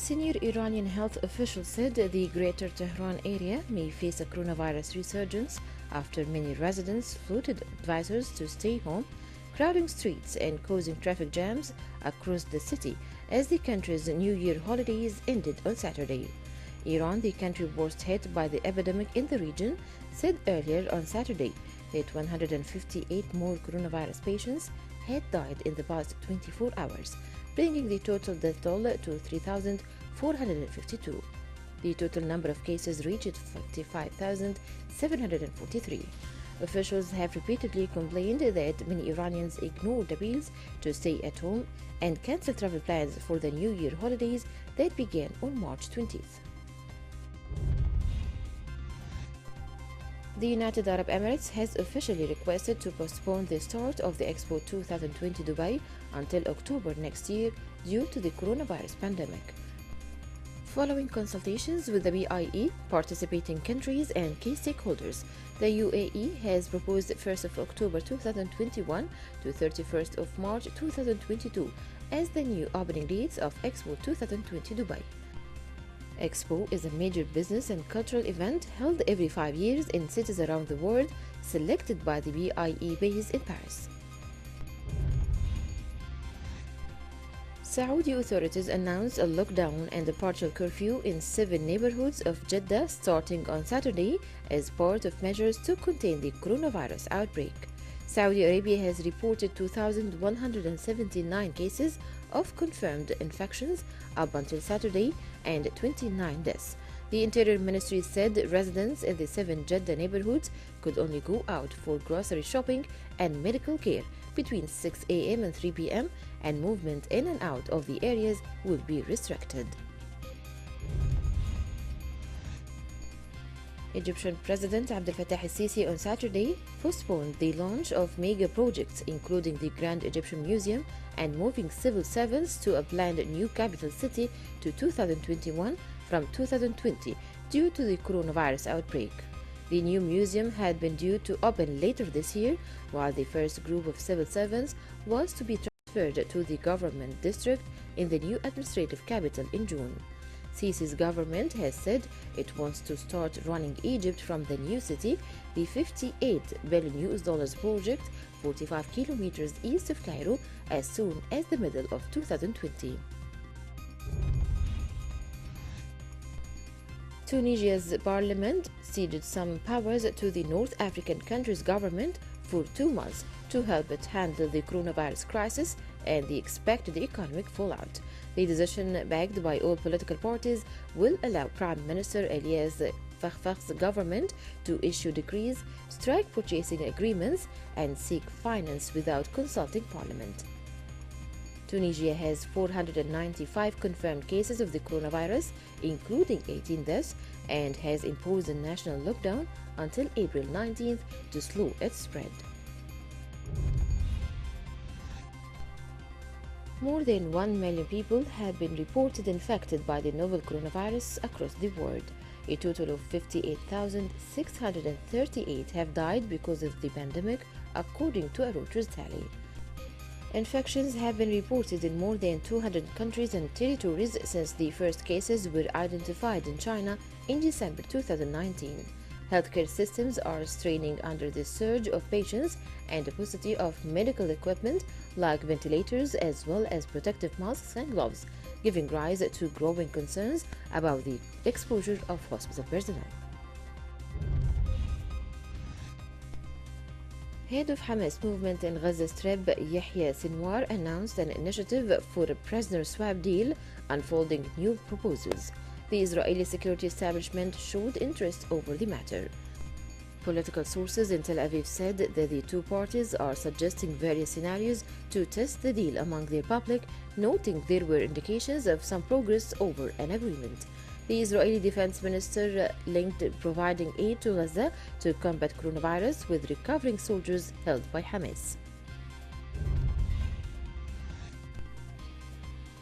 Senior Iranian health officials said the Greater Tehran area may face a coronavirus resurgence after many residents floated advisors to stay home, crowding streets and causing traffic jams across the city as the country's New Year holidays ended on Saturday. Iran, the country worst hit by the epidemic in the region, said earlier on Saturday that 158 more coronavirus patients had died in the past 24 hours, bringing the total death toll to 3,452. The total number of cases reached 55,743. Officials have repeatedly complained that many Iranians ignored appeals to stay at home and canceled travel plans for the New Year holidays that began on March 20th. The United Arab Emirates has officially requested to postpone the start of the Expo 2020 Dubai until October next year due to the coronavirus pandemic. Following consultations with the BIE, participating countries and key stakeholders, the UAE has proposed 1st of October 2021 to 31st of March 2022 as the new opening dates of Expo 2020 Dubai. Expo is a major business and cultural event held every 5 years in cities around the world, selected by the BIE base in Paris. Saudi authorities announced a lockdown and a partial curfew in 7 neighborhoods of Jeddah starting on Saturday as part of measures to contain the coronavirus outbreak. Saudi Arabia has reported 2,179 cases of confirmed infections up until Saturday and 29 deaths. The Interior Ministry said residents in the 7 Jeddah neighborhoods could only go out for grocery shopping and medical care between 6 a.m. and 3 p.m., and movement in and out of the areas will be restricted. Egyptian President Abdel Fattah el-Sisi on Saturday postponed the launch of mega projects including the Grand Egyptian Museum and moving civil servants to a planned new capital city to 2021 from 2020 due to the coronavirus outbreak. The new museum had been due to open later this year, while the first group of civil servants was to be transferred to the government district in the new administrative capital in June. Sisi's government has said it wants to start running Egypt from the new city, the $58 billion project, 45 kilometers east of Cairo, as soon as the middle of 2020. Tunisia's parliament ceded some powers to the North African country's government for 2 months to help it handle the coronavirus crisis and the expected economic fallout. The decision, backed by all political parties, will allow Prime Minister Elias Fakhfakh's government to issue decrees, strike purchasing agreements, and seek finance without consulting Parliament. Tunisia has 495 confirmed cases of the coronavirus, including 18 deaths, and has imposed a national lockdown until April 19th to slow its spread. More than 1 million people have been reported infected by the novel coronavirus across the world. A total of 58,638 have died because of the pandemic, according to a Reuters tally. Infections have been reported in more than 200 countries and territories since the first cases were identified in China in December 2019. Healthcare systems are straining under the surge of patients and a paucity of medical equipment like ventilators as well as protective masks and gloves, giving rise to growing concerns about the exposure of hospital personnel. Head of Hamas movement in Gaza Strip, Yahya Sinwar, announced an initiative for a prisoner swap deal, unfolding new proposals. The Israeli security establishment showed interest over the matter. Political sources in Tel Aviv said that the two parties are suggesting various scenarios to test the deal among their public, noting there were indications of some progress over an agreement. The Israeli defense minister linked providing aid to Gaza to combat coronavirus with recovering soldiers held by Hamas.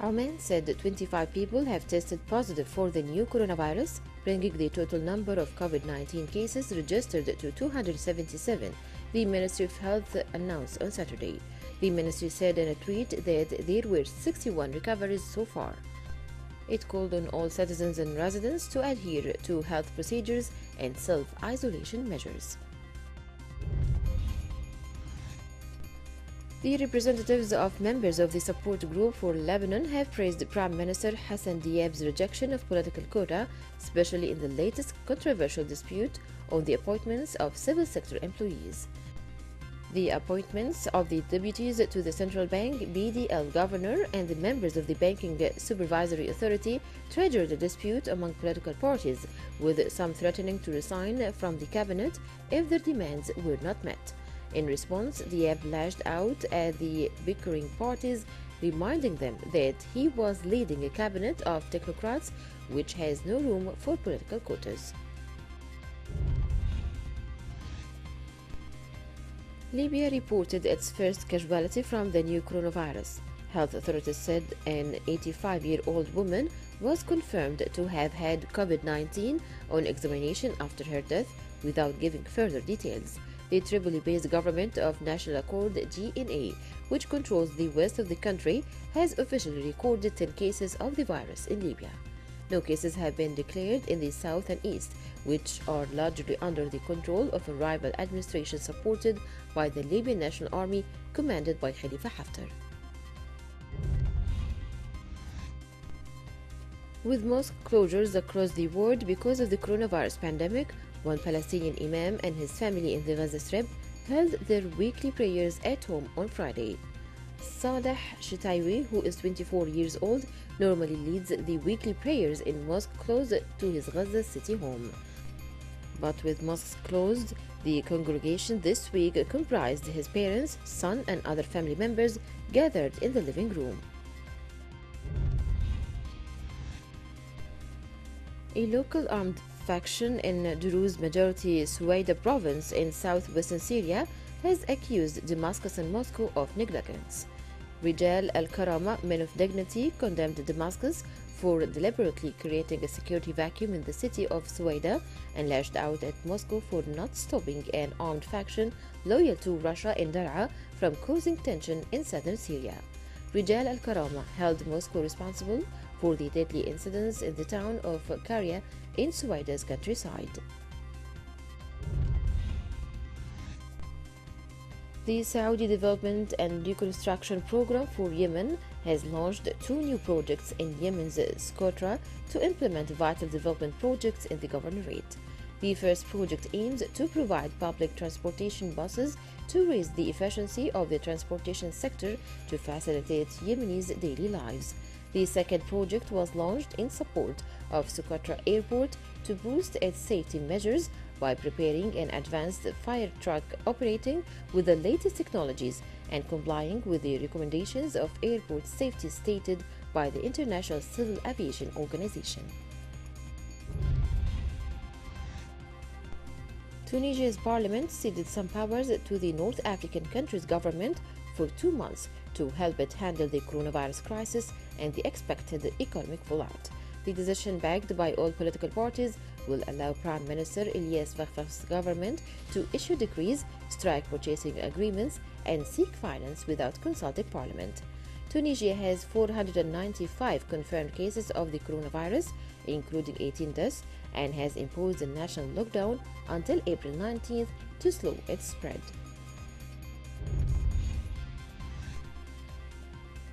Oman said that 25 people have tested positive for the new coronavirus, bringing the total number of COVID-19 cases registered to 277, the Ministry of Health announced on Saturday. The ministry said in a tweet that there were 61 recoveries so far. It called on all citizens and residents to adhere to health procedures and self-isolation measures. The representatives of members of the support group for Lebanon have praised Prime Minister Hassan Diab's rejection of political quota, especially in the latest controversial dispute on the appointments of civil sector employees. The appointments of the deputies to the central bank, BDL governor, and the members of the Banking Supervisory Authority triggered a dispute among political parties, with some threatening to resign from the cabinet if their demands were not met. In response, Diab lashed out at the bickering parties, reminding them that he was leading a cabinet of technocrats which has no room for political quotas. Libya reported its first casualty from the new coronavirus. Health authorities said an 85-year-old woman was confirmed to have had COVID-19 on examination after her death without giving further details. The Tripoli-based Government of National Accord (GNA), which controls the west of the country, has officially recorded 10 cases of the virus in Libya. No cases have been declared in the south and east, which are largely under the control of a rival administration supported by the Libyan National Army commanded by Khalifa Haftar. With mosque closures across the world because of the coronavirus pandemic, one Palestinian imam and his family in the Gaza Strip held their weekly prayers at home on Friday. Saleh Shitaiwi, who is 24 years old, normally leads the weekly prayers in mosque close to his Gaza City home. But with mosques closed, the congregation this week comprised his parents, son, and other family members gathered in the living room. A local armed faction in Druze majority Suwaida province in southwestern Syria has accused Damascus and Moscow of negligence. Rijal al-Karama, men of dignity, condemned Damascus for deliberately creating a security vacuum in the city of Suwaida and lashed out at Moscow for not stopping an armed faction loyal to Russia in Dar'a from causing tension in southern Syria. Rijal al-Karama held Moscow responsible for the deadly incidents in the town of Karya in Suwaida's countryside. The Saudi Development and Reconstruction Program for Yemen has launched 2 new projects in Yemen's Socotra to implement vital development projects in the governorate. The first project aims to provide public transportation buses to raise the efficiency of the transportation sector to facilitate Yemenis' daily lives. The second project was launched in support of Socotra Airport to boost its safety measures by preparing an advanced fire truck operating with the latest technologies and complying with the recommendations of airport safety stated by the International Civil Aviation Organization. Tunisia's parliament ceded some powers to the North African country's government for 2 months to help it handle the coronavirus crisis and the expected economic fallout. The decision, backed by all political parties, will allow Prime Minister Ilyes Fakhfakh's government to issue decrees, strike purchasing agreements, and seek finance without consulting Parliament. Tunisia has 495 confirmed cases of the coronavirus, including 18 deaths, and has imposed a national lockdown until April 19th to slow its spread.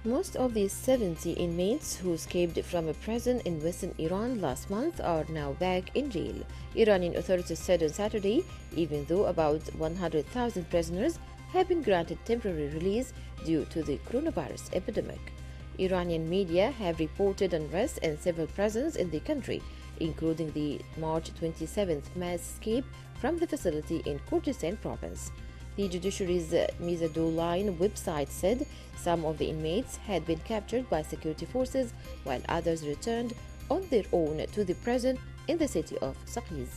Most of the 70 inmates who escaped from a prison in western Iran last month are now back in jail, Iranian authorities said on Saturday, even though about 100,000 prisoners have been granted temporary release due to the coronavirus epidemic. Iranian media have reported unrest in several prisons in the country, including the March 27th mass escape from the facility in Kurdistan province. The judiciary's Mizadou Line website said some of the inmates had been captured by security forces while others returned on their own to the prison in the city of Saqiz.